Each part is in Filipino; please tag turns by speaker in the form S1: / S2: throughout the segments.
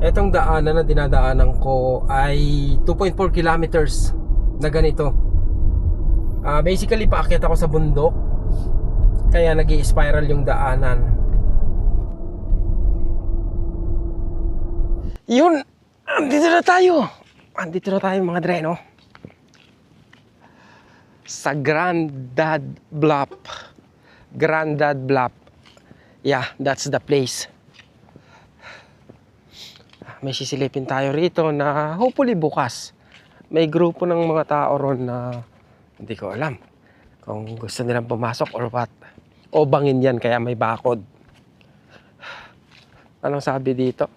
S1: Etong daanan na dinadaanan ko ay 2.4 kilometers na ganito. Basically, paakyat ako sa bundok, kaya nag-i-spiral yung daanan. Yun! Andito na tayo! Andito na tayo mga dre, no? Sa Grandad Bluff. Grandad Bluff. Yeah, that's the place. May sisilipin tayo rito na hopefully bukas may grupo ng mga tao ron na hindi ko alam kung gusto nilang pumasok or what. O bangin yan kaya may bakod. Anong sabi dito?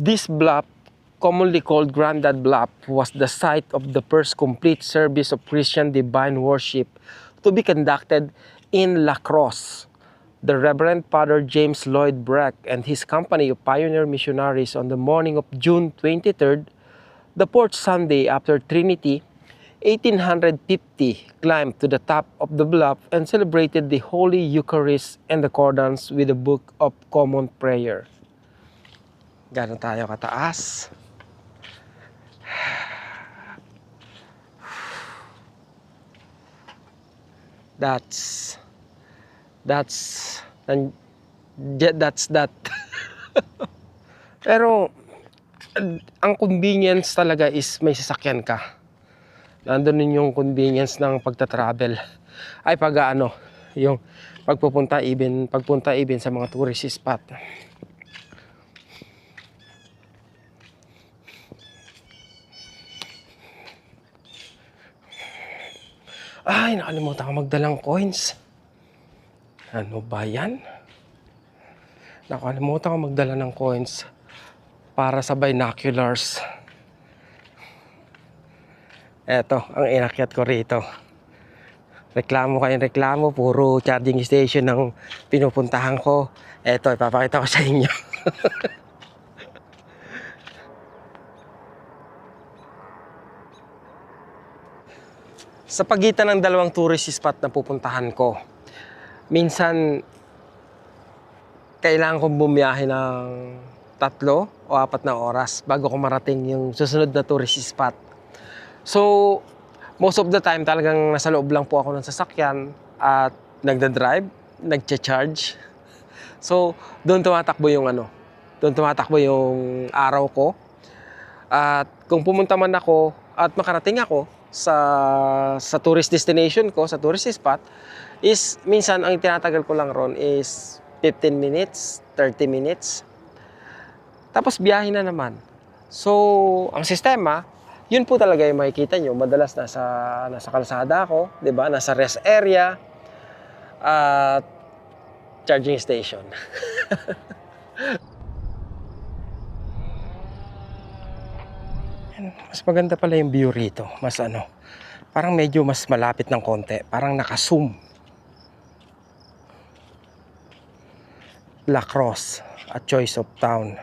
S1: This bluff, commonly called Grandad Bluff, was the site of the first complete service of Christian divine worship to be conducted in La Crosse. The Reverend Father James Lloyd Breck and his company of pioneer missionaries on the morning of June 23rd, the fourth Sunday after Trinity, 1850, climbed to the top of the bluff and celebrated the Holy Eucharist in accordance with the Book of Common Prayer. Gano'n tayo kataas? That's that. Pero ang convenience talaga is may sasakyan ka. Nandun din yung convenience ng pagta-travel. Ay yung pagpunta even sa mga tourist spot. Ay, nakalimutan ko magdalang coins. Ano ba yan? Nakalimutan ko magdala ng coins para sa binoculars. Eto, ang inakyat ko rito. Reklamo kayong reklamo, puro charging station ang pinupuntahan ko. Eto, ipapakita ko sa inyo. Sa pagitan ng dalawang tourist spot na pupuntahan ko, minsan kailangan kong bumiyahe ng 3 o 4 na oras bago ko marating yung susunod na tourist spot. So, most of the time talagang nasa loob lang po ako ng sasakyan at nagda-drive, nagcha-charge. So, doon tumatakbo yung araw ko. At kung pumunta man ako at makarating ako sa tourist destination ko, sa tourist spot, is minsan ang tinatagal ko lang ron is 15 minutes, 30 minutes. Tapos biyahe na naman. So, ang sistema, yun po talaga yung makikita nyo. Madalas nasa kalsada ako, 'di ba? Nasa rest area at charging station. Mas maganda pala yung view rito. Parang medyo mas malapit ng konti. Parang naka-zoom. La Crosse at Choice of Town.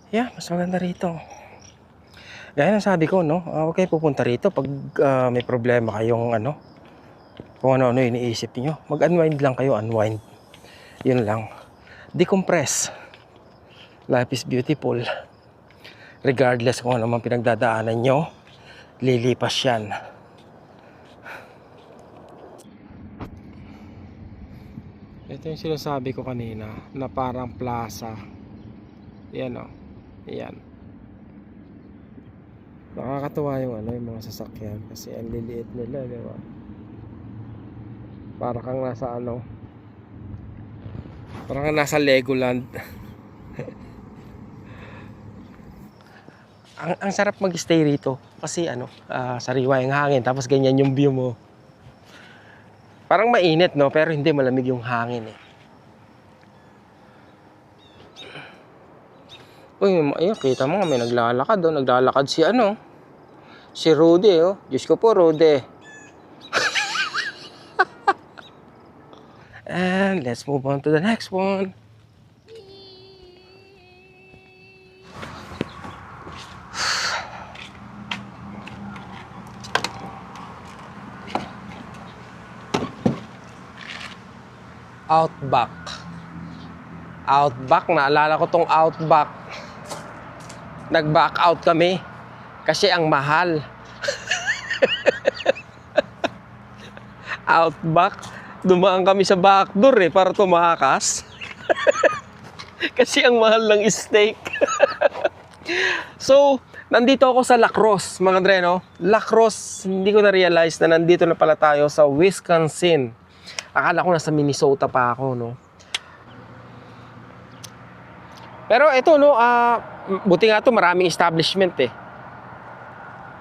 S1: Yeah, mas maganda rito. Gaya ng sabi ko, no? Okay, pupunta rito pag may problema kayong kung ano-ano iniisip niyo. Mag-unwind lang kayo, unwind. Yun lang. Decompress. Life is beautiful. Regardless kung ano man pinagdadaanan nyo, lilipas yan. Ito yung sinasabi ko kanina na parang plaza. Yan o. Yan. Nakakatuwa yung mga sasakyan kasi ang liliit nila, di ba? Para kang nasa Legoland. Ang sarap mag-stay rito kasi sariwa yung hangin tapos ganyan yung view mo. Parang mainit, no? Pero hindi, malamig yung hangin eh. Uy, ayun, kita mo may naglalakad, oh. Naglalakad si Rudy, oh. Diyos ko po, Rudy. And let's move on to the next one. Outback. Outback, naalala ko tong Outback. Nag-back out kami kasi ang mahal. Outback, dumaan kami sa backdoor para tumakas. Kasi ang mahal ng steak. So, nandito ako sa La Crosse, mga dre, no? La Crosse, hindi ko na-realize na nandito na pala tayo sa Wisconsin. Akala ko nasa Minnesota pa ako, no? Pero ito, no, buti nga to, maraming establishment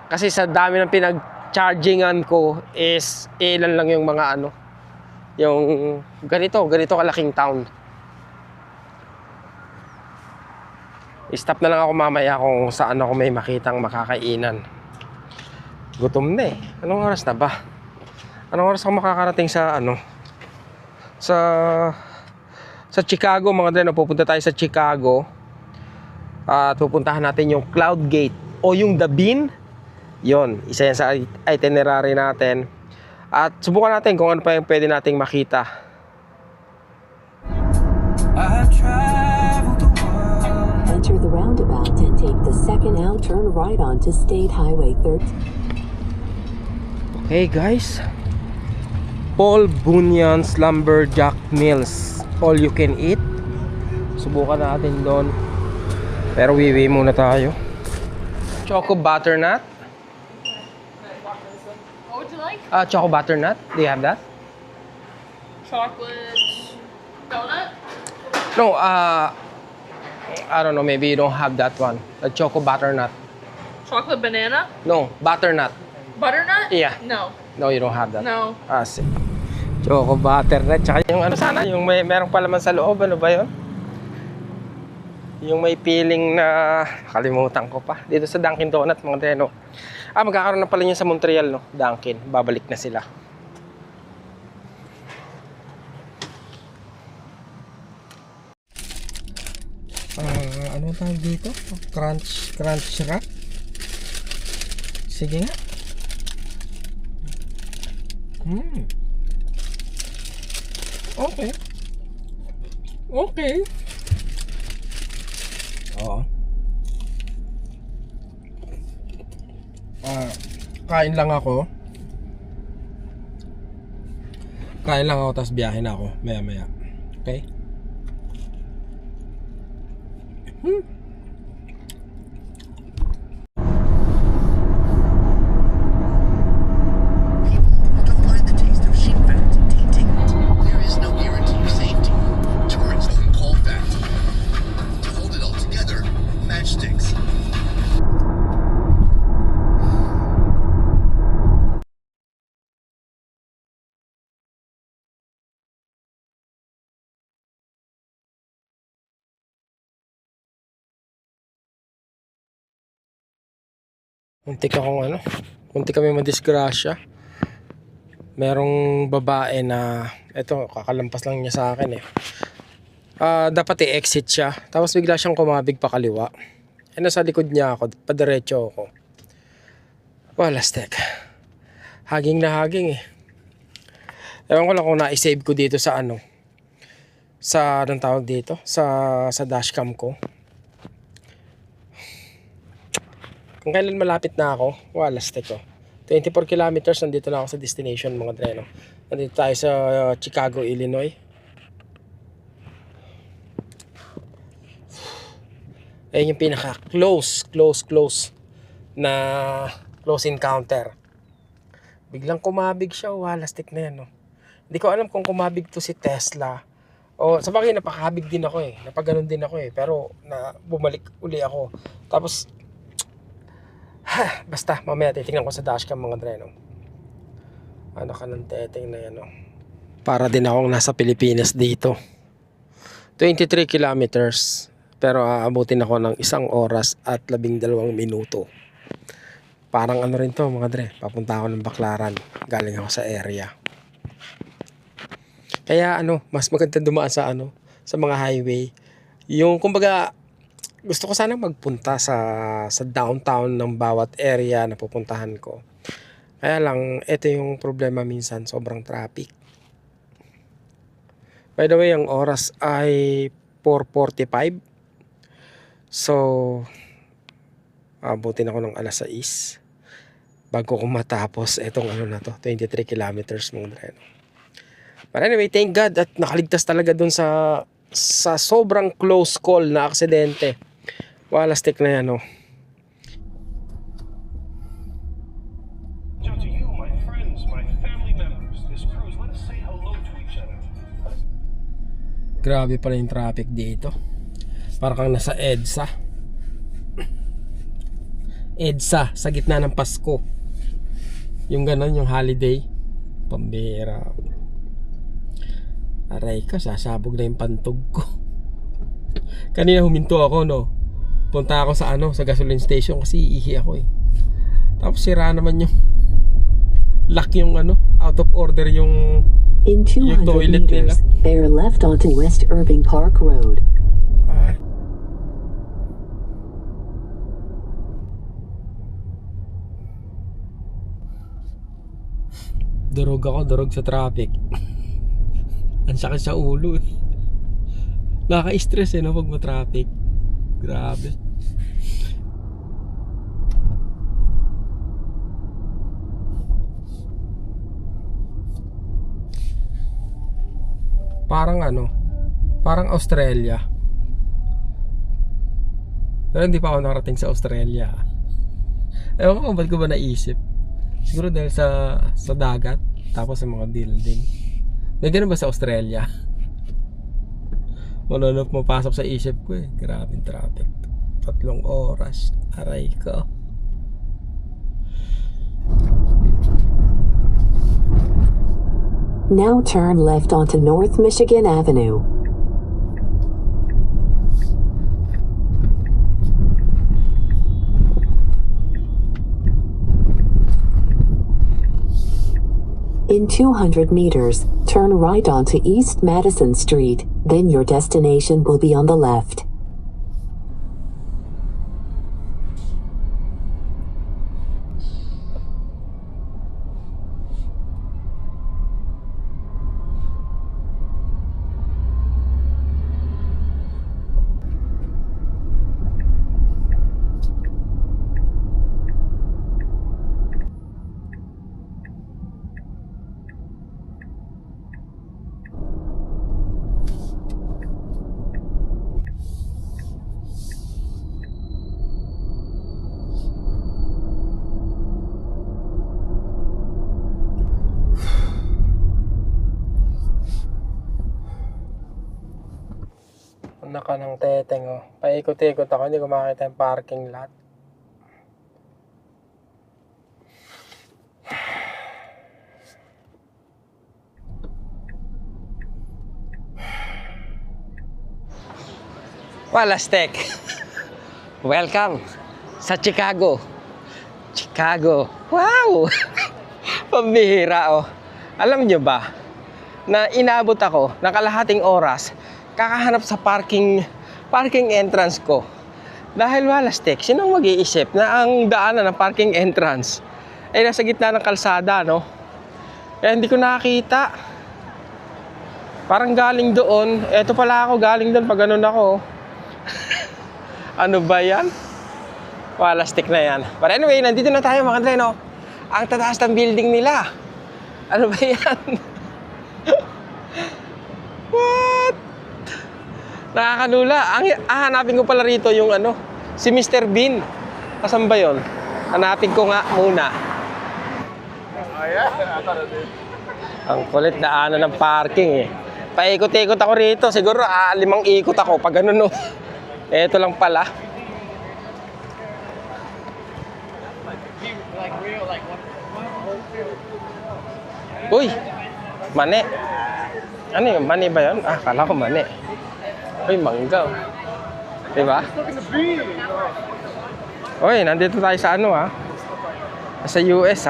S1: Kasi sa dami ng pinag-chargingan ko is ilan lang yung mga ano, yung ganito kalaking town. Stop na lang ako mamaya kung saan ako may makitang makakainan. Gutom na Anong oras na ba? Anong oras ako makakarating sa ano? Sa Chicago, mga dre, pupunta tayo sa Chicago. At pupuntahan natin yung Cloud Gate o yung The Bean. Yon, isa yan sa itinerary natin. At subukan natin kung ano pa yung pwede nating makita.
S2: Enter the roundabout and take the second out turn right onto State Highway 30.
S1: Okay guys, Paul Bunyan's Lumberjack Mills, all you can eat. Subukan natin doon. Pero wiwi muna tayo. Choco butternut.
S3: What would you like?
S1: Choco butternut. Do you have that?
S3: Chocolate donut?
S1: No, I don't know, maybe you don't have that one. The choco butternut.
S3: Chocolate banana?
S1: No, butternut.
S3: Butternut?
S1: Yeah.
S3: No.
S1: No, you don't have that.
S3: No.
S1: See. Choco butternut. Tsaka yung ano sana, yung merong palaman sa loob. Ano ba yun? Yung may feeling na kalimutan ko pa. Dito sa Dunkin Donut, mga deno. Magkakaroon na pala niya sa Montreal, no? Dunkin. Babalik na sila. Ano tawag dito? Crunch wrap? Sige nga. Okay. Okay. Oo. Kain lang ako. Tapos biyahe na ako. Maya. Okay?
S4: People don't mind the taste of sheep fat tainting it. There is no guarantee of safety. Touring's own coal factory. To hold it all together, matchsticks.
S1: Muntik kami madisgrasya. Merong babae na, eto, kakalampas lang niya sa akin dapat i-exit siya. Tapos bigla siyang kumabig pa kaliwa. Nasa likod niya ako, padiretso ako. Lastek. Haging na haging Ewan ko lang kung na-save ko dito sa ano. Anong tawag dito? Sa dashcam ko. Kung kailan malapit na ako, lastek ko. 24 kilometers, nandito na ako sa destination, mga dreno. Nandito tayo sa Chicago, Illinois. Ayun yung pinaka close na close encounter. Biglang kumabig siya, lastik na yan, no? Hindi ko alam kung kumabig to si Tesla o sa bagay napakabig din ako napaganon din ako pero bumalik uli ako. Tapos basta mamaya titingnan ko sa dashcam, mga dreno. Ano ka ng teteng na yan, no? Para din akong nasa Pilipinas dito. 23 kilometers. Pero aabutin ako ng 1 oras at 12 minuto. Parang ano rin to, mga dre. Papunta ako ng Baclaran. Galing ako sa area. Kaya mas maganda dumaan sa sa mga highway. Yung kumbaga, gusto ko sana magpunta sa downtown ng bawat area na pupuntahan ko. Kaya lang, ito yung problema minsan, sobrang traffic. By the way, ang oras ay 4:45. So, abutin ako ng alas 6 bago ko matapos itong ano na to, 23 kilometers mga dreno. But anyway, thank God at nakaligtas talaga dun sa sobrang close call na aksidente. Walastik na yan, oh.
S5: To you, my friends, my family members, this cruise, let us say hello to each other.
S1: Grabe pala yung traffic dito. Para kang nasa EDSA. EDSA, sa gitna ng Pasko. Yung ganon, yung holiday. Pambira. Aray ka, sasabog na yung pantog ko. Kanina huminto ako, no. Punta ako sa sa gasoline station kasi ihi ako eh. Tapos sira naman yung lock yung out of order yung
S2: In 200
S1: toilet nila.
S2: meters, bear left onto West Irving Park Road.
S1: Durog sa traffic. Ang sakit sa ulo eh. Nakaka-stress no pag ma-traffic. Grabe. Parang Australia. Pero hindi pa ako nakarating sa Australia. Ewan ko ba't ko ba naisip. Siguro dahil sa dagat, tapos sa mga building. May ganun ba sa Australia? Wala na pumapasok sa isip ko eh. Grabing traffic. 3 oras. Aray ko.
S2: Now turn left onto North Michigan Avenue. In 200 meters, turn right onto East Madison Street, then your destination will be on the left.
S1: Naka ng teteng oh. Paikot-ikot ako, hindi ko makita yung parking lot. Walastek. Welcome sa Chicago. Wow! Pambihira oh. Alam nyo ba na inabot ako ng kalahating oras kakahanap sa parking entrance ko. Dahil walastek, sinong mag-iisip na ang daanan ng parking entrance ay nasa gitna ng kalsada, no? Kaya hindi ko nakakita. Parang galing doon. Eto pala ako, galing doon pag ganun ako. Ano ba yan? Walastek na yan. But anyway, nandito na tayo mga dreno. Ang tataas ng building nila. Ano ba yan? What? Nakakalula. Hanapin ko pala rito yung si Mr. Bean. Asan ba yun? Hanapin ko nga muna. Ang kulit daanan ng parking eh. Paikot-ikot ako rito. Siguro 5 ikot ako pag ganun no. Eto lang pala. Uy! Mani. Ano yun? Mani ba yun? Kala ko mani. Uy, mangga. Diba? Uy, nandito tayo sa sa US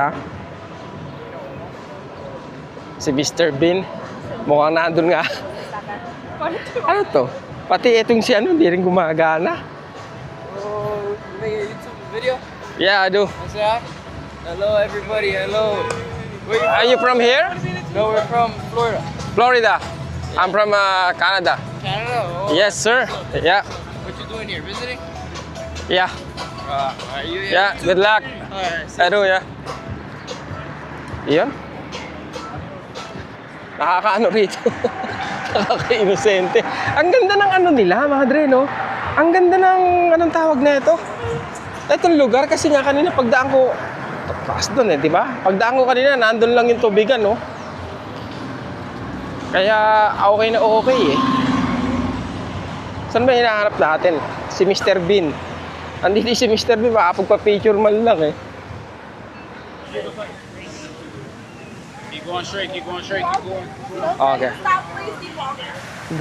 S1: Si Mr. Bean. Mukhang nandun nga. Ano to? Pati itong si hindi rin gumagana.
S6: Oh, make a YouTube video?
S1: Yeah, I do.
S6: What's that? Hello, everybody. Hello.
S1: Are you from here?
S6: No, we're from Florida.
S1: Florida. I'm from Canada.
S6: Canada? Oh,
S1: Yes, sir. Yeah.
S6: what you doing here? Visiting?
S1: Yeah.
S6: Are you here?
S1: Yeah. Good luck.
S6: Alright.
S1: I do, yeah. Iyon. Nakakaano rito. Nakaka-inosente. Ang ganda ng ano nila, mga dre, no? Ang ganda ng anong tawag na ito. Itong lugar kasi nga kanina pagdaan ko, taas doon di ba? Pagdaan ko kanina, nandun lang yung tubigan, no? Kaya okay na okay eh. Saan ba hinahanap natin? Si Mr. Bean. Andito si Mr. Bean, makapagpa-picture man lang eh.
S5: Keep going straight, keep going straight, keep going.
S1: Okay.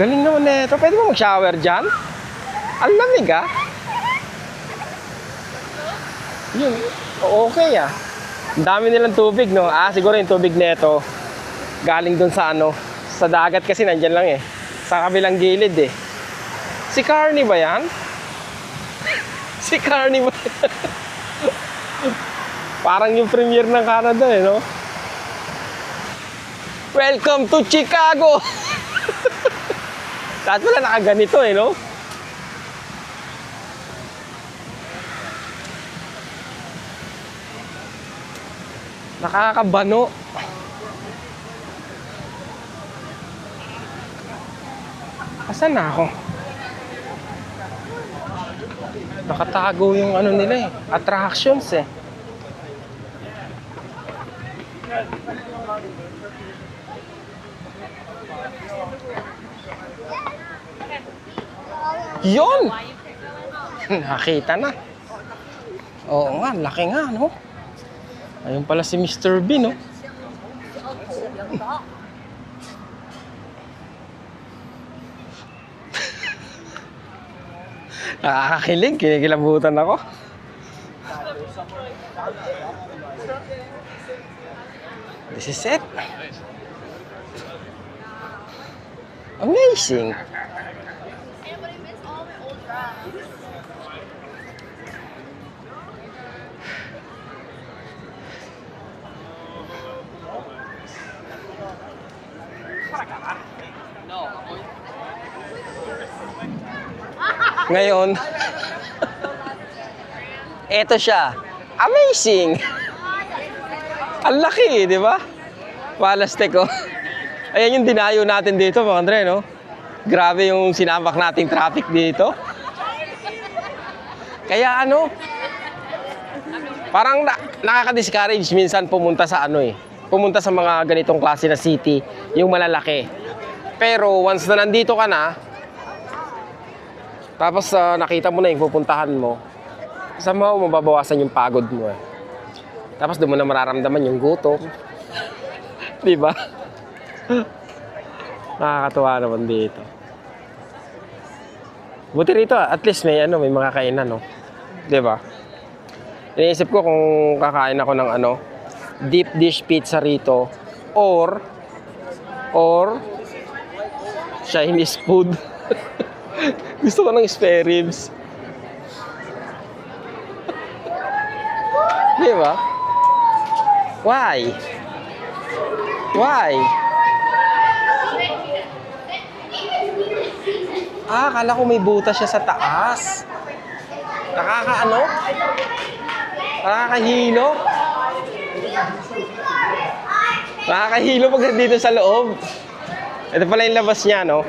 S1: Galing naman na ito. Pwede mo mag-shower dyan? Ang lamig ah. Yun. Okay ah. Ang dami nilang tubig, no? Siguro yung tubig na ito galing dun sa ano, sa dagat kasi nandyan lang eh. Sa kabilang gilid eh. Si Carney ba yan? Si Carney ba yan? Parang yung premier ng Canada eh, no? Welcome to Chicago! Lahat wala nakaganito eh, no? Nakakabano. Asan na ako? Nakatago yung ano nila eh. Attractions eh. Yun! Nakita na. Oo nga, laki nga, no? Ayun pala si Mr. Bean, no? Nakakakilig, kinikilabutan ako. This is it. Amazing. Ngayon, eto siya. Amazing! Ang laki, di ba? Palastek, oh. Ayan yung dinayo natin dito, mga Andre, no? Grabe yung sinambak nating traffic dito. Kaya ano, parang nakaka-discourage minsan pumunta sa ano eh. Pumunta sa mga ganitong klase na city, yung malalaki. Pero once na nandito ka na, tapos nakita mo na yung pupuntahan mo, somehow mababawasan yung pagod mo eh. Tapos doon mo na mararamdaman yung gutom. Di ba? Nakakatuwa naman dito. Buti rito, at least may ano, may mga kainan, no? Di ba? Iniisip ko kung kakain ako ng ano, deep dish pizza rito or Chinese food. Gusto ko ng spare ribs. Di ba? Why? Why? Akala ko may butas siya sa taas. Nakakaano? Nakakahilo. Nakakahilo pag dito sa loob. Ito pala yung labas niya, no?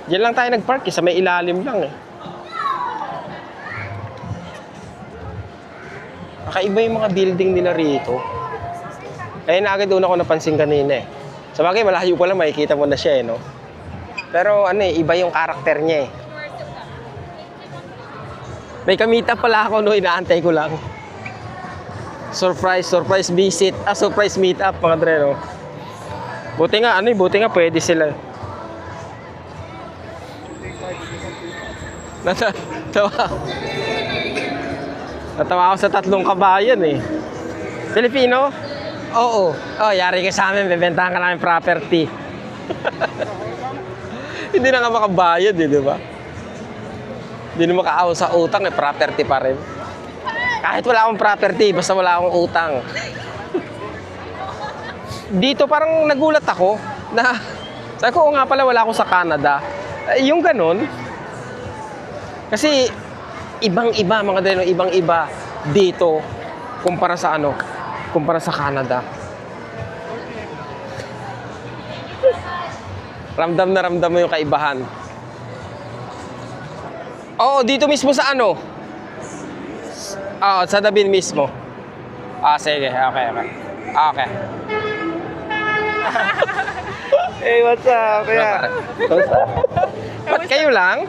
S1: Diyan lang tayo nag-park, sa may ilalim lang eh. Kakaiba yung mga building nila rito. Kaya na agad una ko napansin kanina eh. Sa bagay, malayo ko lang, makikita mo na siya eh, no? Pero ano eh, iba yung karakter niya eh. May kamita pala ako, no? Inaantay ko lang. Surprise visit. Surprise meet up, mga dre, no? Buti nga, buti nga pwede sila. Natawa ako sa 3 kabayan eh. Filipino? Oo. Oh, yari ka sa amin, bebentahan ka namin property. Hindi na nga makabayad eh, di ba? Hindi na makaahon sa utang eh, property pa rin. Kahit wala akong property, basta wala akong utang. Dito parang nagulat ako na Sabi ko, nga pala, wala ako sa Canada. Yung ganun. Kasi, ibang-iba, mga dreno, ibang-iba dito kumpara sa kumpara sa Canada. Ramdam na ramdam mo yung kaibahan. Oo, dito mismo sa sa Dabin mismo. Sige. Okay. Okay.
S7: Hey, what's up? Kaya,
S1: Ba't kayo lang?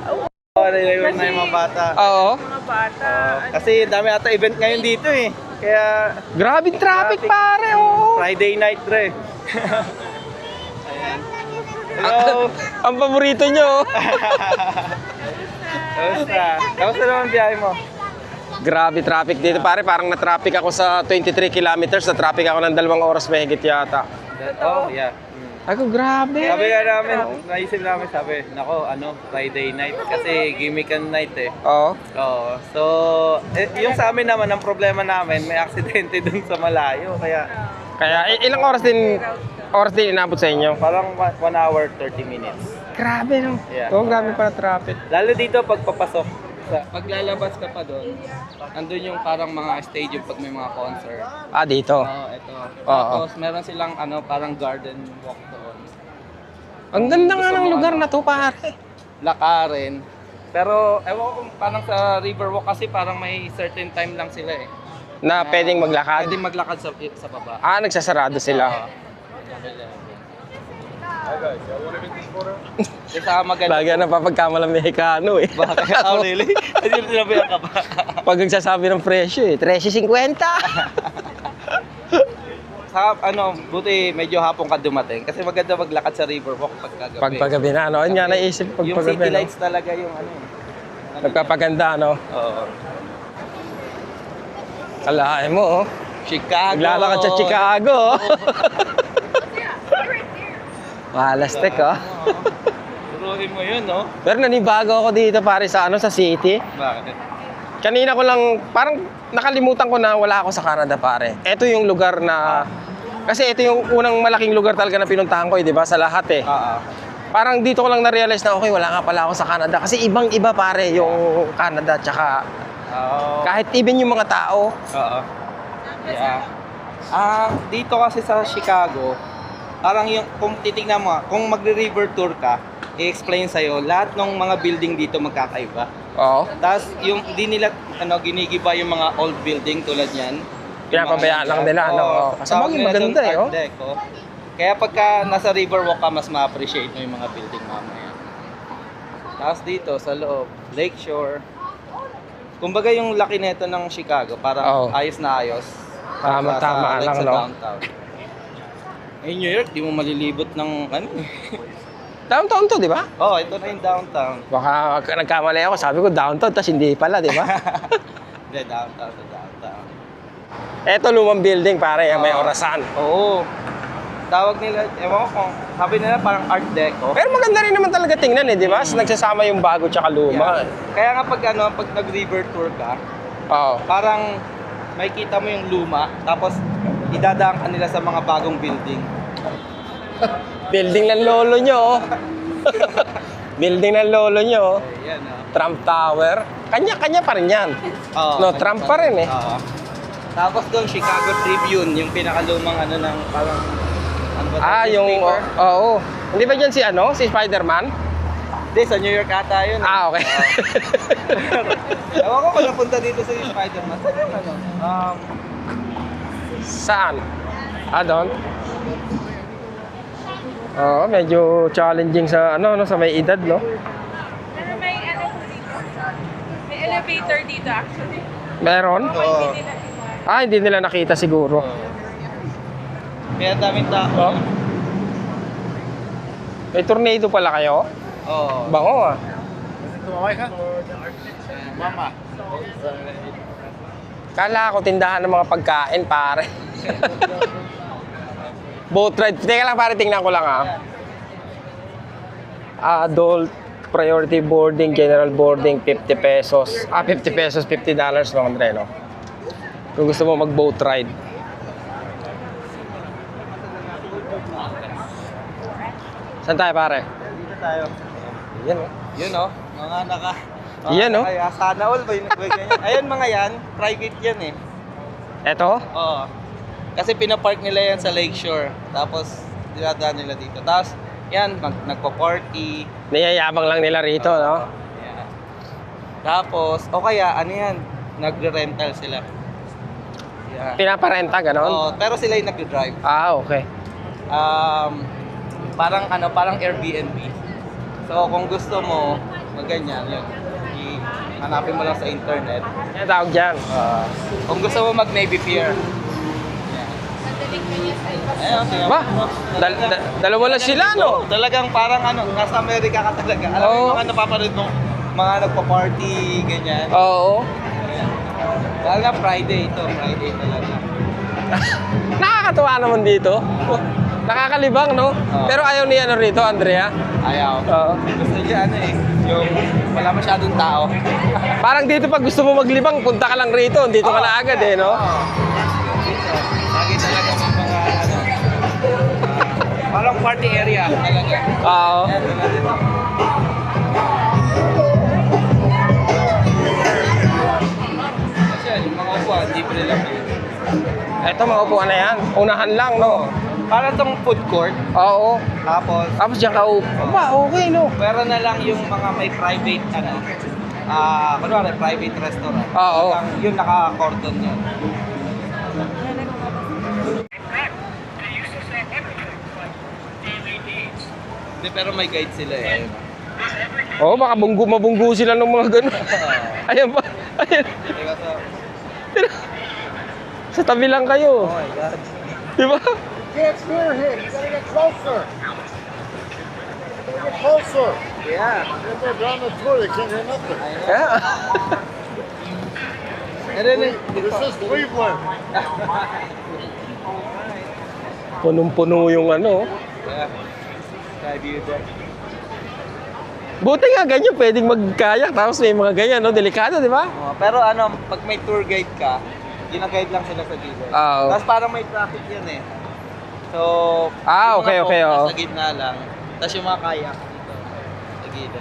S7: nilagyan na yung mga bata.
S1: Oo.
S3: Mga bata.
S7: Kasi dami ata event ngayon dito eh. Kaya,
S1: Grabe traffic, pare. Oo.
S7: Friday night, Dre. Ayan. Hello!
S1: Ang paborito nyo.
S7: Kamusta naman biyahe mo?
S1: Grabe traffic dito, pare. Parang na-traffic ako sa 23 kilometers. Na-traffic ako ng 2 oras mahigit yata.
S7: Oh, yeah.
S1: Ako, grabe.
S7: Sabi nga namin, naisip namin, nako, Friday night. Kasi gimmick and night eh.
S1: Oo.
S7: Oo. So, yung sa amin naman, ang problema namin, may aksidente dun sa malayo.
S1: Kaya ilang oras din inabot sa inyo?
S7: Parang 1 hour, 30 minutes.
S1: Grabe, no?
S7: Yeah.
S1: Oo, grabe pala traffic.
S7: Lalo dito, pagpapasok.
S6: Paglalabas ka pa doon, andun yung parang mga stadium pag may mga concert.
S1: Dito.
S6: Oo, ito. Tapos meron silang parang garden walk doon.
S1: Ang ganda nga
S6: Gusto
S1: ng
S6: mo,
S1: lugar na to, pare.
S6: Lakarin. Pero ewan ko kung parang sa Riverwalk kasi parang may certain time lang sila eh.
S1: Na pwedeng maglakad.
S6: Pwedeng maglakad sa baba.
S1: Nagsasarado sila.
S6: Kasi maganda.
S1: Lagi na papagkamalang Mexicano eh.
S7: Bakit? Oh, really? Hindi mo sinabihan ka pa.
S1: Pag nagsasabi ng presyo eh, 13.50.
S7: Buti medyo hapon ka dumating. Kasi maganda maglakad sa Riverwalk pagkagabi.
S1: Pagpagabi na, Yun nga naisip
S7: Yung
S1: pagpagabi,
S7: city lights talaga yung
S1: Nagpapaganda,
S7: Oo.
S1: Kalahin mo,
S7: Chicago.
S1: Naglalakad sa Chicago, Malastek,
S7: Turuhin mo yun, no?
S1: Pero nanibago ako dito, pare, sa sa city.
S7: Bakit?
S1: Kanina ko lang, parang nakalimutan ko na wala ako sa Canada, pare. Ito yung lugar na, kasi ito yung unang malaking lugar talaga na pinuntahan ko, di ba? Sa lahat eh. Parang dito ko lang na-realize na, okay, wala nga pala ako sa Canada. Kasi ibang-iba, pare, yung Canada, tsaka kahit even yung mga tao.
S7: Oo. Yeah. Dito kasi sa Chicago, parang yung, kung titignan mo, kung magre-river tour ka, i-explain sa'yo, lahat ng mga building dito magkakaiba.
S1: Oo.
S7: Tapos yung di nila ginigiba yung mga old building tulad niyan.
S1: Pinapabayaan lang nila, Kasi
S7: tawag
S1: bagay
S7: nila
S1: maganda
S7: doon
S1: eh,
S7: Art Deco. Kaya pagka nasa Riverwalk ka, mas ma-appreciate mo yung mga building mamaya. Tapos dito sa loob, Lakeshore. Kumbaga yung laki nito ng Chicago, parang ayos na ayos.
S1: Tama lang,
S7: sa
S1: no?
S7: downtown. New York, di mo malilibot ng
S1: Downtown to, di ba?
S7: ito na yung downtown.
S1: Baka nagkamali ako, sabi ko downtown, tapos hindi pala, di ba?
S7: Hindi, downtown to downtown.
S1: Eto lumang building, pare, may orasan.
S7: Oo. Tawag nila, ewan ko kung, sabi nila parang Art Deco.
S1: Pero maganda rin naman talaga tingnan eh, di ba? Nagsasama yung bago tsaka luma.
S7: Kaya nga pag nag-river tour ka,
S1: Oo.
S7: parang makikita mo yung luma, tapos idadaan ka nila sa mga bagong building.
S1: Building ng lolo nyo, Building ng lolo nyo,
S7: Ayan,
S1: Trump Tower. Kanya-kanya pa rin yan. No, Trump pa rin eh.
S7: Oo. Tapos doon, Chicago Tribune, yung pinakalumang ng parang,
S1: Yung,
S7: newspaper.
S1: oo. Hindi ba dyan si si Spider-Man?
S7: Hindi, sa New York ata yun.
S1: Okay.
S7: Ewan ko kung napunta dito sa Spider-Man. Saan yung
S1: Saan? Doon? Oo, medyo challenging sa sa may edad, no?
S3: Pero may po dito. May elevator dito actually.
S1: Meron?
S7: Oo.
S1: Hindi nila nakita siguro.
S7: Kaya daming tao.
S1: May tornado pala kayo?
S7: Oo.
S1: Bango
S7: Tumaway ka? Mama.
S1: Kala ko tindahan ng mga pagkain, pare. Boat ride. Teka lang, pare, tingnan ko lang Adult priority boarding, general boarding, 50 pesos. 50 pesos, $50 mga dreno. Kung gusto mo mag-boat ride. Saan tayo pare?
S7: Dito tayo.
S1: Yan oh.
S7: Yun oh, mga naka...
S1: Yan, oh.
S7: Kaya sana all ba yung ganyan? Ayun mga yan, private yan eh.
S1: Eto?
S7: Oo. Kasi pinapark nila yan sa Lakeshore. Tapos, dinadaan nila dito. Tapos, yan, nagpa-party.
S1: Niyayabang lang nila rito, no?
S7: Yan. Tapos, o kaya, ano yan, nagre-rental sila. Yan.
S1: Pinaparenta, ganon?
S7: Oo, pero sila yung nagde-drive.
S1: Ah, okay.
S7: Parang Airbnb. So, kung gusto mo, ganyan, yun. Hanapin mo lang sa internet.
S1: Ano tawag dyan?
S7: Kung gusto mo mag-Navy Pier. Ayun, tingnan
S1: Ba?
S7: mo.
S1: Dalawa lang sila, no?
S7: Talagang parang nasa Amerika ka talaga. Alam mo
S1: Oo.
S7: yung mga napapanood mo, mga nagpa-party, ganyan.
S1: Oo.
S7: Lalo na Friday ito, Friday talaga.
S1: Nakakatuwa naman dito. Nakakalibang, no? Pero ayaw niya rito, Andrea.
S7: Ayaw.
S1: Oo.
S7: Gusto niya yung wala masyadong tao.
S1: Parang dito pag gusto mo maglibang, punta ka lang rito. Dito ka na agad eh, no?
S7: Lagi talaga may mga parang party area talaga.
S1: Oo.
S7: Ayan, wala dito. Kasi yung mga upuan, libre lang yun.
S1: Eto, maupuan na yan. Unahan lang, no?
S7: Parang tong food court,
S1: Oo.
S7: tapos
S1: Tapos diyan ka upo. Aba, okay, no?
S7: pera na lang yung mga may private, kunwari, private restaurant.
S1: Oo.
S7: Talagang yun naka-cordon yun. Hindi, pero may guide sila eh.
S1: Oo, baka mabunggo sila ng mga ganun. Ayan pa. Ayan.
S7: Teka, so,
S1: Sa tabi lang kayo.
S7: oh my God.
S1: Di ba?
S8: Can't steer him. You gotta get closer. Get closer.
S7: Yeah.
S8: If they're down the tour, they can't hear nothing.
S1: Yeah.
S7: And then,
S8: This is Cleveland.
S1: Punong-puno yung ano.
S7: yeah. Sky view deck.
S1: Buti nga ganyan, pwedeng magkayak. Tapos may mga ganyan, no? Delikado, di ba?
S7: Oh, pero pag may tour guide ka, gina-guide lang sila sa gilid.
S1: Oo.
S7: Tapos parang may traffic yan eh. So,
S1: Ah,
S7: yung mga
S1: okay,
S7: boat
S1: okay, oo.
S7: nasa gitna lang. Tapos yung mga kayak dito, sa gilid.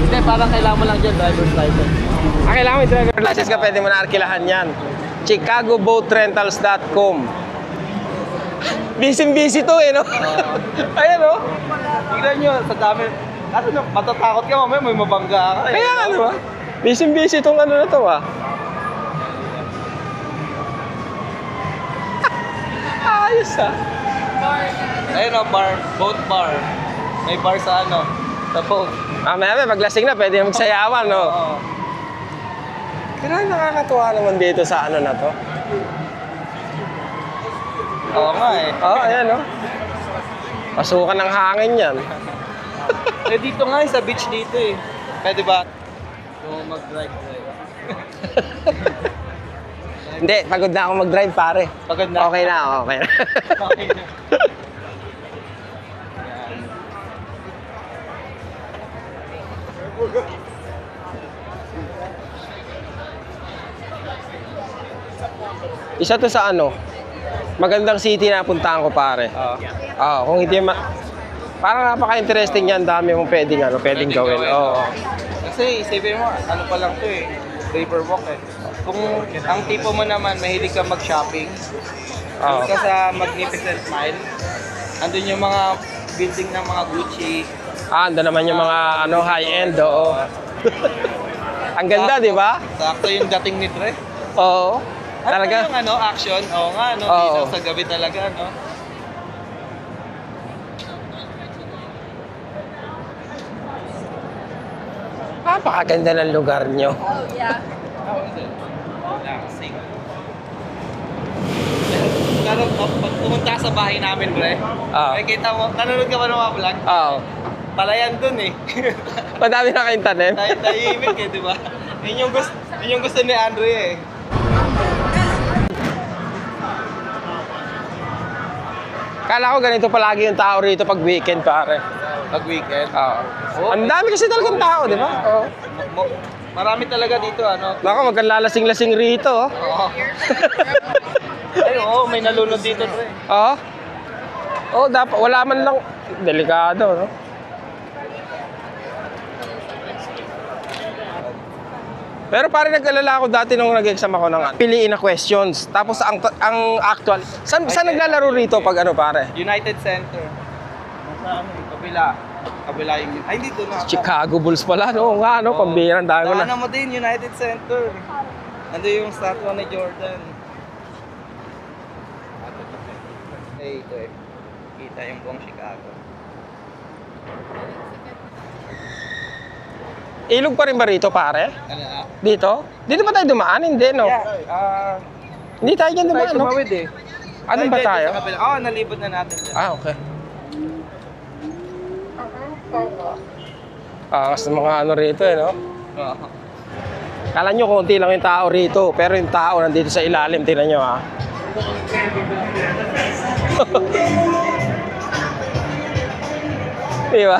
S7: Hindi, parang kailangan mo lang dyan, driver's license.
S1: Ah, kailangan may driver license ka, pwede mo na arkilahan yan. ChicagoBoatRentals.com. Busy to eh, no? Ayan, no?
S7: Tignan nyo, sa dami. Kasi matatakot ka mamaya, may mabangga ka.
S1: Kaya nga, di ba? Busy itong ano na to, ah. Ayos, ah.
S7: Ayun o, bar, boat bar. May bar sa sa boat.
S1: Mamaya, paglasing na, pwede na magsayawan, no?
S7: Oo.
S1: Pero nakakatuwa naman dito sa ano na to.
S7: Oo nga eh.
S1: Oo, ayan, no? Pasukan ng hangin yan.
S7: Eh dito nga sa beach dito eh. Pwede ba? So mag-drive.
S1: Hindi, pagod na ako mag-drive, pare.
S7: Pagod na.
S1: Okay na, okay na.
S7: Okay na.
S1: Isa to sa ano, magandang city na puntahan ko, pare. Kung hindi parang napaka-interesting yan, dami mong pwedeng gawin. Oo.
S7: Kasi isipin mo, ano pa lang to eh. Riverwalk eh. Kung ang tipo mo naman, mahilig ka mag-shopping,
S1: Oo.
S7: ka sa Magnificent Mile, andun yung mga building ng mga Gucci.
S1: Ando naman yung mga ano high-end, oo. Ang ganda, di ba?
S7: Sakto yung dating ni Dre.
S1: Oo.
S7: Ano
S1: Talaga?
S7: yung action? Oo nga,
S1: Oo.
S7: Dito sa gabi talaga, no?
S1: Napakaganda ng lugar nyo.
S3: Oh, yeah.
S7: Relaxing. Pero pag pumunta sa bahay namin, Bre, kita mo, nanonood ka ba ng mga vlog?
S1: Oo.
S7: Palayan dun eh.
S1: Madami na kayong tanim.
S7: Tahimik eh, di ba? Yun yung gusto ni Andre eh.
S1: Kala ko ganito palagi yung tao rito pag weekend, pare.
S7: Pag weekend.
S1: Oo.
S7: Oo.
S1: Ang dami kasi talagang tao, di ba? Oo.
S7: Marami talaga dito, ano?
S1: Naku, magkalalasing-lasing rito, oh.
S7: Oo. Ay, oo, may nalunod dito, Dre.
S1: Oo. Oh, dapat wala man lang Delikado, no? Pero parang nag-alala ako dati nung nag-exam ako ng piliin na questions. Tapos ang actual, saan naglalaro rito pag ano pare?
S7: United Center. Nasa ano, kabila. Kabila yung... Ay, dito na.
S1: Chicago Bulls pala, no? Nga, no? Pambihirang dami ko na.
S7: Daanan mo din, United Center. Nandun yung statue ni Jordan. Ay, ito eh. Kita yung buong Chicago.
S1: Ilog pa rin ba rito, pare?
S7: Ano na?
S1: Dito? Dito ba tayo dumaan? Hindi, no?
S7: Yeah,
S1: Hindi tayo dyan dumaan,
S7: tayo
S1: no?
S7: tumawid eh.
S1: Ano ba tayo?
S7: Oo, nalibot na natin dyan.
S1: Ah, okay. Angas ng mga ano rito, eh, no?
S7: Oo.
S1: Kala nyo konti lang yung tao rito, pero yung tao nandito sa ilalim, tingnan nyo, ha? Di ba?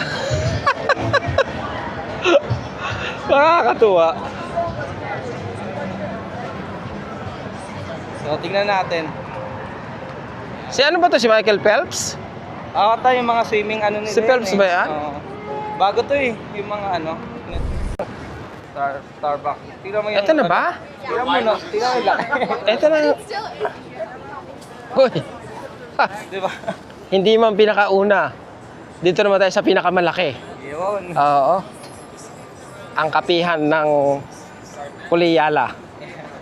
S1: Nakakatuwa.
S7: So, tingnan natin.
S1: Si ano ba to? Si Michael Phelps?
S7: Tayo yung mga swimming ano nila.
S1: Si Phelps ba yan?
S7: Oo. Bago to eh, yung mga ano. Starbucks. Tingnan mo yung...
S1: Ito na ba?
S7: Tingnan mo na. Tingnan mo lang.
S1: Ito na. Hoy. Ha,
S7: Di ba?
S1: hindi man pinakauna. Dito naman tayo sa pinakamalaki.
S7: Yun.
S1: Oo. Ang kapihan ng Kuliyala.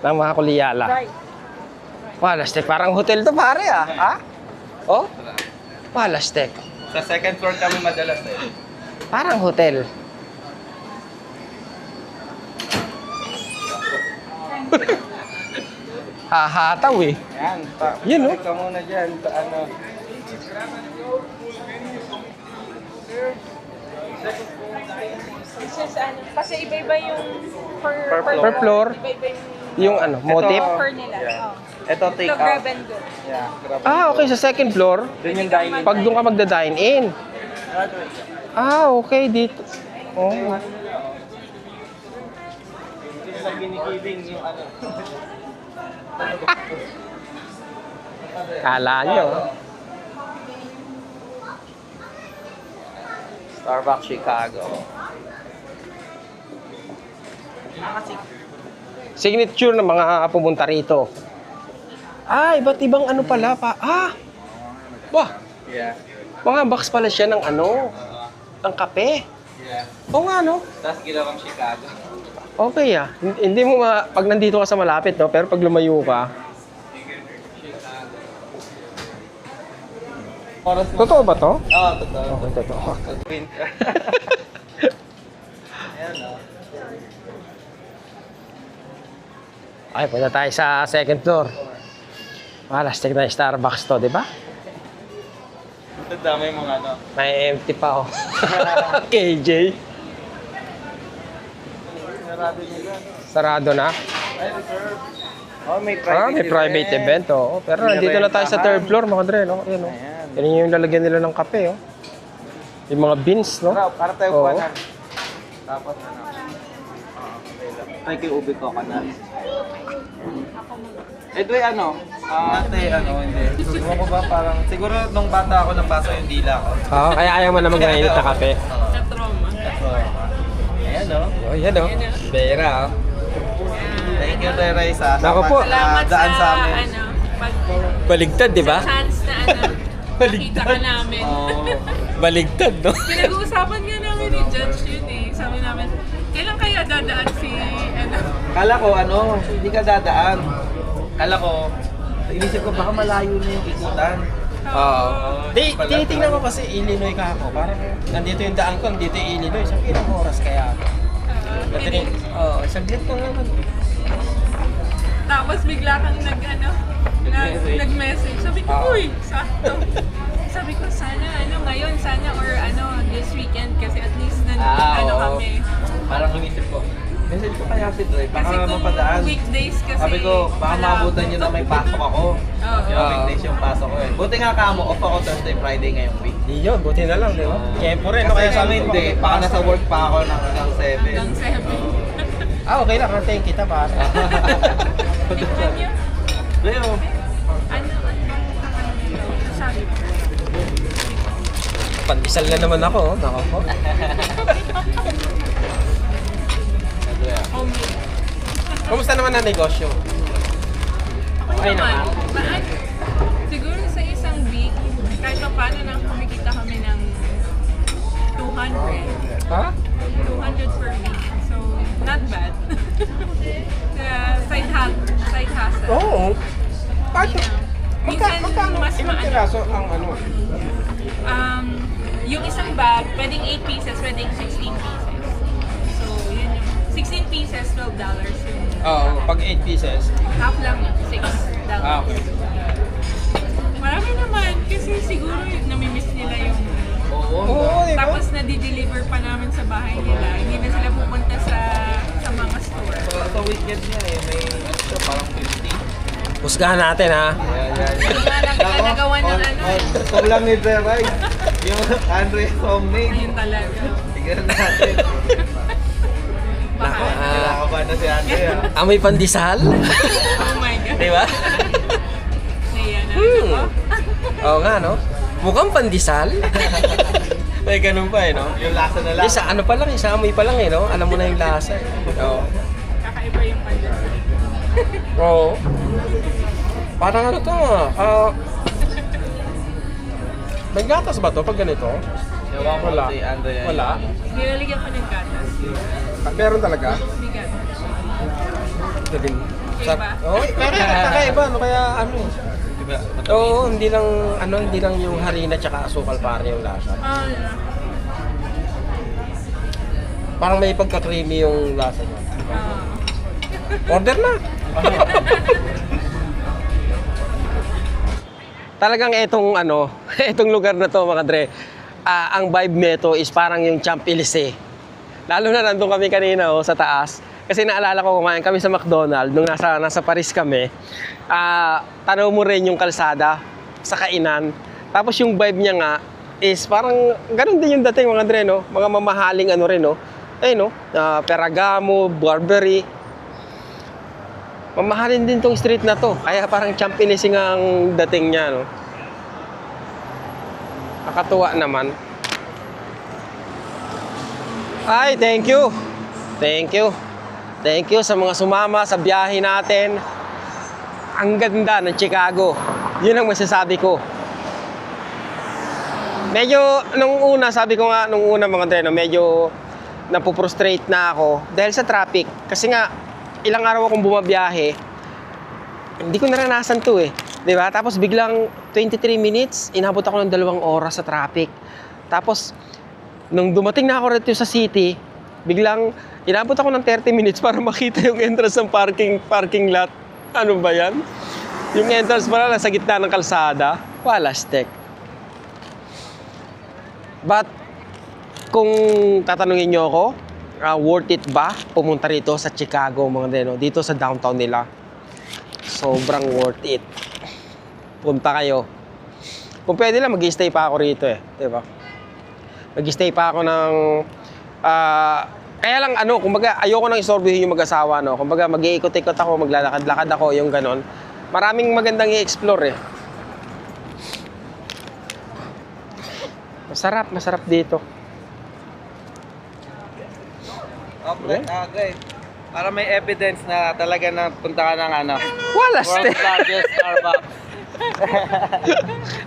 S1: Ng mga Kuliyala. Walastek. Parang hotel to pare ah. Ha? Oh? Walastek.
S7: Sa second floor kami madalas eh.
S1: Parang hotel. Hahataw eh.
S7: Yan.
S1: Yun, no?
S7: Ikaw muna dyan. Sa ano.
S3: Kasi iba-iba yung
S1: Per floor.
S3: Iba-iba
S1: Yung ano, motif.
S3: offer nila.
S7: Yeah.
S3: Oh.
S7: Ito take
S3: Ito,
S7: out.
S3: grab and go.
S7: Yeah, grab.
S1: Ah, okay. Sa second floor.
S7: Doon yung dining.
S1: Pag doon ka magda-dine in. Ah, okay. Dito. Oh.
S7: Sa kinikibing yung ano.
S1: Kala nyo.
S7: Starbucks Chicago.
S1: Signature ng mga pumunta rito. Ah, iba't ibang ano pala pa. Ah! Wah!
S7: Yeah.
S1: Mga box pala siya ng ano, ng kape.
S7: Yeah.
S1: Oo nga, no?
S7: Tapos ginawang Chicago.
S1: Okay ah. Hindi mo pag nandito ka sa malapit, no? Pero pag lumayo ka. Totoo ba to?
S7: Oo, totoo.
S1: Okay, totoo.
S7: Winter. Ayan o.
S1: Okay, punta tayo sa second floor. Malastik na yung Starbucks to, di ba?
S7: Ito dami yung mga ano.
S1: May empty pa, oh. KJ.
S7: Sarado nyo dyan.
S1: Sarado na.
S7: Ay, reserve. Oh, may private
S1: Ah, may private event, oh. Pero nandito na tayo sa third floor, mga dre, no? Ayan, oh.
S7: Ayan.
S1: Yan yung lalagyan nila ng kape, oh. Yung mga beans, no?
S7: Para tayo
S1: Oo.
S7: kuha na. Tapos ano. Tayo kay Ubi Coconut. Ito ay ano? Ate, ano, hindi. Ewan ko ba parang, siguro nung bata ako nabasa yung dila ko.
S1: Oo, kaya ayaw mo na mag-mainit na kape.
S7: Ayan o.
S1: Oh, yan, oh. Bera, oh.
S7: Thank you, Ray sa
S1: Nako po.
S3: Salamat
S7: daan sa amin.
S3: ano, pag
S1: Baligtad, di ba?
S3: chance na ano, nakita ka namin.
S7: Oo.
S1: Baligtad, no?
S3: Pinag-uusapan nga namin ni Judge yun eh. Sabi namin, kailan kaya dadaan si, ano,
S7: Kala ko, ano, hindi ka dadaan. Kala ko, inisip ko baka malayo na yung ikutan.
S1: Oo. Tinitingnan ko kasi Illinois ka ako. Parang nandito yung daan ko, nandito yung Illinois. Sabi, ilang oras kaya ako? Oo, saglit lang naman.
S3: tapos bigla kang nag-message. Sabi ko, uy, sakto. Sabi ko, sana ngayon, sana or this weekend kasi at least kami.
S7: Parang inisip ko. Message ko kaya si Dre, baka
S3: Kasi kung
S7: mapadaan.
S3: weekdays kasi,
S7: Sabi ko, baka
S3: wala
S7: maabutan
S3: ako.
S7: nyo na may pasok ako.
S3: Oo.
S7: Yung weekdays yung pasok ko eh. Buti nga kamo, off ako Thursday, Friday ngayong week.
S1: Di yun, buti na lang, di ba? Tempo rin, no?
S7: Kasi
S1: Kaya
S7: kami
S1: sabi ko,
S7: hindi, baka nasa work pa ako ng 7.
S3: Hanggang 7.
S1: Ah, okay lang. Antayin kita, para.
S3: Tingnan niyo.
S7: Leo,
S3: Sabi ko.
S1: Pandesal na naman ako. Oh. Nako po.
S3: Homemade.
S1: Kumusta naman ang negosyo?
S3: Okay naman. Siguro sa isang week, kahit pa paano nang kumikita kami ng 200.
S1: Ha?
S3: 200 per week. So, not bad. Side hustle.
S1: Oo.
S3: Minsan, mas
S1: Ilang
S3: maano.
S1: piraso ang ano?
S3: Yung isang bag, pwedeng 8 pieces, pwedeng 16 pieces. So, yun yung 16 pieces, $12 yung
S1: Oo, pag 8 pieces.
S3: half lang yun, $6.
S1: Okay.
S3: Marami naman, kasi siguro namimiss nila yung
S1: Oo, di ba?
S3: tapos na-deliver pa namin sa bahay nila. Hindi na sila pupunta sa mga store.
S7: Sa weekend niya eh, may parang 50.
S1: Husgahan natin ha.
S3: Nagawa ng ano,
S7: Kung lang ni Beray, yung Andre homemade.
S3: ayun talaga.
S7: Tignan natin.
S3: Baka,
S7: Kinakabahan na si Andre ah.
S1: Amoy pandesal?
S3: oh my God.
S1: Di ba?
S3: Ayan, ano?
S1: Oo nga, no? Mukhang pandesal. May ganun pa eh, no?
S7: Yung lasa na lang.
S1: Isa ano pa lang, isa amoy pa lang eh, no? Alam mo na yung lasa eh. Oo.
S3: Kakaiba yung pandesal.
S1: Oo. Parang ano to may gatas ba to pag ganito?
S7: Ewan ko
S1: Wala.
S7: si Andre.
S1: Wala?
S3: Nilalagyan ko ng gatas.
S1: Meron talaga?
S3: May gatas.
S1: Galing.
S3: Iba?
S1: Oo, kakaiba, no? Kaya ano
S7: Diba?
S1: Oo, hindi lang yung harina tsaka asukal pare yung lasa.
S3: Yeah.
S1: Parang may pagka-creamy yung lasa niya. Order na! Talagang etong lugar na to mga dre, ang vibe nito is parang yung Champs-Élysées. Lalo na nandun kami kanina sa taas. Kasi naalala ko kumain kami sa McDonald's nung nasa Paris kami. Tanaw mo rin yung kalsada sa kainan. Tapos yung vibe niya nga is parang ganun din yung dating mga dre, no? Mga mamahaling ano rin, no? Ferragamo, Burberry. Mamahalin din tong street na to. Kaya parang Champs-Élysées ang dating niya, no? Nakatuwa naman. Ay, thank you. Thank you. Thank you sa mga sumama sa biyahe natin. Ang ganda ng Chicago. Yun ang masasabi ko. Medyo, sabi ko nga, nung una mga treno, medyo napuprostrate na ako dahil sa traffic. Kasi nga, ilang araw akong bumabiyahe, hindi ko naranasan to eh. Diba? Tapos biglang 23 minutes, inabot ako ng 2 oras sa traffic. Tapos, nung dumating na ako rito sa city, biglang inabot ako ng 30 minutes para makita yung entrance ng parking lot. Ano ba yan? Yung entrance pala nasa gitna ng kalsada. Wala stek. But, kung tatanungin nyo ako, worth it ba pumunta rito sa Chicago, mga deno, dito sa downtown nila? Sobrang worth it. Punta kayo. Kung pwede lang, mag-stay pa ako rito eh. Diba? Mag-stay pa ako ng... kaya lang kumbaga ayoko nang isorbihin yung mag-asawa, no. Kumbaga mag-iikot-ikot ako, maglalakad-lakad ako, yung ganon. Maraming magandang i-explore eh. Masarap dito.
S7: Okay, okay. Para may evidence na talaga na punta ka ng
S1: Wala
S7: world's largest Starbucks.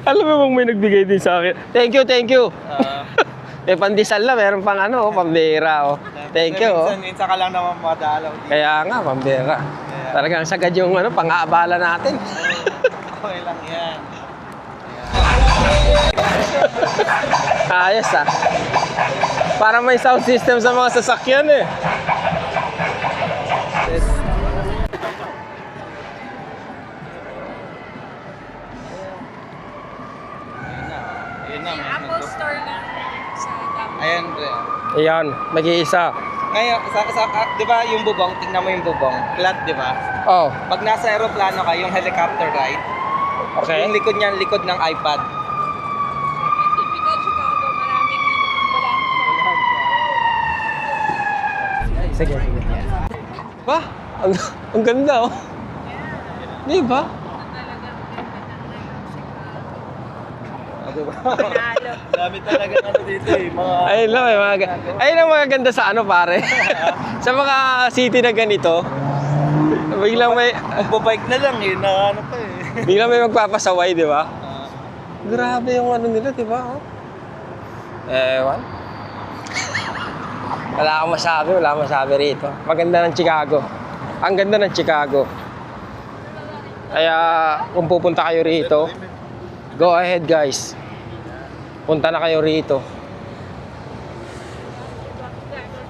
S1: Alam mo bang may nagbigay din sa akin? Thank you. May pandesal na, meron pang pambira. Thank you.
S7: Minsan ka lang naman madalaw.
S1: Kaya nga, pambira. Talagang sagad yung pang-aabala natin.
S7: Okay lang yan.
S1: Ayos ah. Para may sound system sa mga sasakyan eh.
S7: Ayun na, may
S3: Apple Store na sa downtown.
S7: Ayan, Dre.
S1: Ayan, mag-iisa.
S7: Ngayon, di ba yung bubong, tingnan mo yung bubong, flat, di ba?
S1: Oh,
S7: Pag nasa aeroplano ka, yung helicopter ride,
S1: okay.
S7: yung likod niyan, likod ng iPad.
S3: Typical Chicago, maraming ambulance.
S1: Sige. Ba? Ang ganda oh. Di ba?
S7: di ba?
S3: Panalo.
S7: Dami talaga ano dito eh, mga...
S1: Ayun lang, ayun ang magaganda sa ano pare. Sa mga city na ganito, biglang may,
S7: Magbabike na lang eh, na ano pa eh.
S1: biglang may magpapasaway, di ba? Grabe yung ano nila, di ba? Oh? Ewan. Wala akong masabi rito. Maganda ng Chicago. Ang ganda ng Chicago. Kaya kung pupunta kayo rito, go ahead guys. Punta na kayo rito.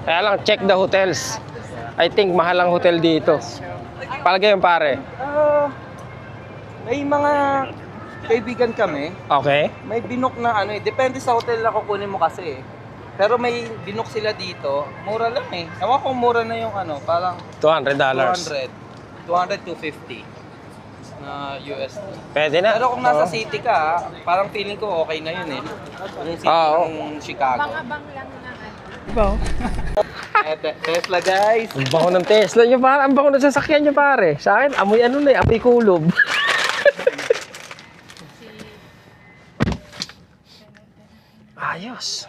S1: Kaya lang, check the hotels. I think mahal ang hotel dito. Palagay yung pare.
S7: May mga kaibigan kami,
S1: Okay.
S7: may binok na ano eh, depende sa hotel na kukunin mo kasi eh. Pero may binok sila dito, mura lang eh. Ewan kung mura na yung ano, parang
S1: $200.
S7: 200 to 50 na USD.
S1: Pwede na.
S7: Pero kung nasa
S1: Oo.
S7: city ka, parang feeling ko okay na yun eh. Yung city
S1: Oo.
S7: ng Chicago.
S3: Bang-abang lang na.
S1: Diba?
S7: Tesla guys!
S1: Ang bango ng Tesla nyo pare. Ang bango ng sasakyan nyo pare. Sa akin, amoy ano na eh. Amoy kulob. Ayos.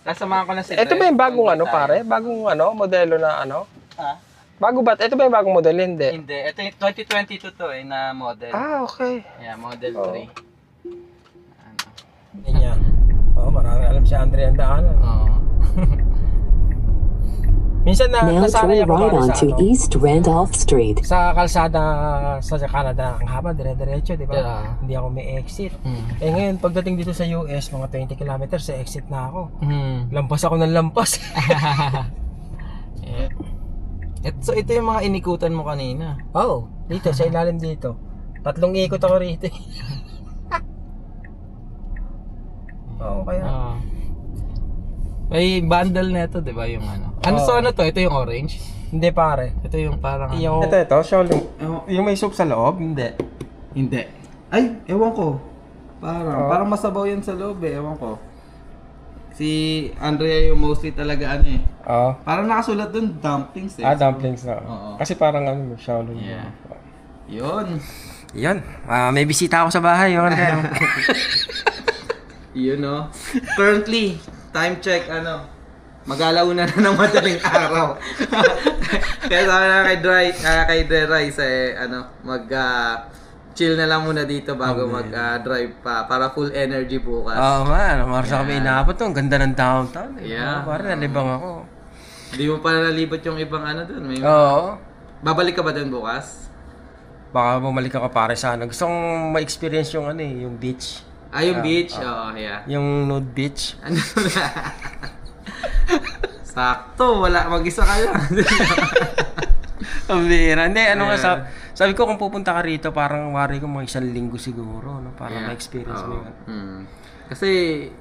S7: Kasamahan ko na si
S1: Ito ba yung bagong
S7: Doon
S1: ano
S7: tayo.
S1: pare? Bagong ano? Modelo na ano?
S7: Ha?
S1: Bago ba? Ito ba yung bagong modelo? Hindi.
S7: Hindi. Ito yung 2022 to eh, na model.
S1: Ah, okay.
S7: Yeah, model
S1: Oo.
S7: 3. Ano?
S1: Ganyan. Oo, marami alam si Andre ang daanan.
S7: Oo.
S2: Now
S1: Minsan
S2: turn
S1: nasanay ako
S2: right
S1: pare sa
S2: onto
S1: ano.
S2: East Randolph Street.
S1: Sa kalsada sa Canada, ang haba, dire-diretso, di ba?
S7: Yeah.
S1: Hindi ako may exit.
S7: Mm.
S1: Eh ngayon, pagdating dito sa US, mga 20 kilometers, sa exit na ako.
S7: Hmm.
S1: Lampas ako ng lampas.
S7: Yeah. So ito yung mga inikutan mo kanina.
S1: Oh, dito, sa ilalim dito. 3 ikot ako rito. Oo, kaya.
S7: May bundle na ito, di ba? Yung ano. Ano
S1: Oo.
S7: so ano to? Ito yung orange?
S1: Hindi pare.
S7: Ito yung parang...
S1: Ito, Shaolin. Yung may soup sa loob, hindi.
S7: Hindi. Ay, ewan ko.
S1: Oo.
S7: Parang masabaw yan sa loob eh. Ewan ko. Si Andrea yung mostly talaga ano eh.
S1: Oo.
S7: Parang nakasulat dun, dumplings eh.
S1: Dumplings na.
S7: Oo.
S1: Kasi parang ano, Shaolin.
S7: Yeah. Yun.
S1: Yan. May bisita ako sa bahay. Yun.
S7: Yun no. Currently, time check ano. Mag-alauna na ng madaling araw. Kaya sabi na kay Dre Rice eh, ano, chill na lang muna dito bago mag-drive pa para full energy bukas.
S1: Oo man. Marasa kami inabot to. Ang ganda ng downtown.
S7: Yeah.
S1: Parang nalibang ako.
S7: Hindi mo pa nalibot yung ibang ano dun. May
S1: Oo.
S7: babalik ka ba dun bukas?
S1: Baka bumalik ako pare sa ano. Gusto kong ma-experience yung ano eh, yung beach.
S7: Yung beach? Oo, yeah.
S1: Yung nude beach.
S7: Ano sakto, wala. Mag-isa ka lang.
S1: Ang bira. Hindi, ano nga, sabi ko kung pupunta ka rito, parang wari ko mga 1 linggo siguro, no? Para ma-experience mo yun.
S7: Kasi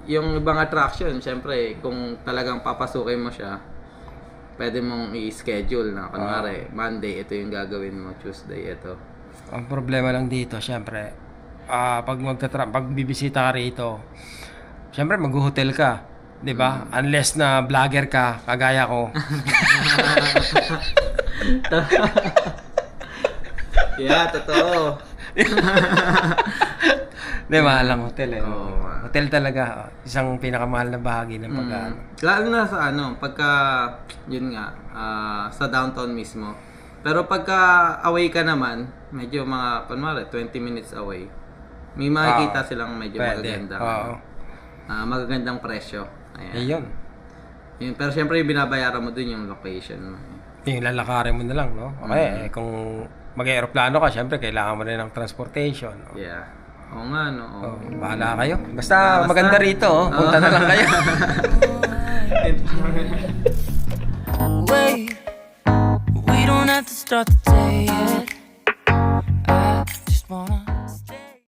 S7: yung ibang attraction, syempre, kung talagang papasukin mo siya, pwede mong i-schedule na. Kunwari, Monday, ito yung gagawin mo. Tuesday, ito.
S1: Ang problema lang dito, syempre, pag bibisita ka rito, syempre mag-hotel ka. 'Di ba? Unless na vlogger ka, kagaya ko.
S7: Yeah, totoo.
S1: Di mahal ang hotel eh.
S7: Oo.
S1: Hotel talaga, isang pinakamahal na bahagi ng pag-ano.
S7: Lalo na sa ano, pagka, yun nga, sa downtown mismo. Pero pagka away ka naman, medyo mga, kunwari, 20 minutes away, may makikita silang medyo
S1: Pwede.
S7: magagandang,
S1: Oo.
S7: magagandang presyo. Ayan.
S1: Ayun.
S7: Yun, pero syempre yung binabayaran mo dun yung location mo.
S1: Yung lalakarin mo na lang, no? Okay, kung mag-aeroplano ka, syempre kailangan mo na ng transportation. No?
S7: Yeah. Oo nga, no? Oo.
S1: Bahala kayo. Basta maganda rito, oh. Punta na lang kayo.
S9: Wait, we don't have to start the day yet.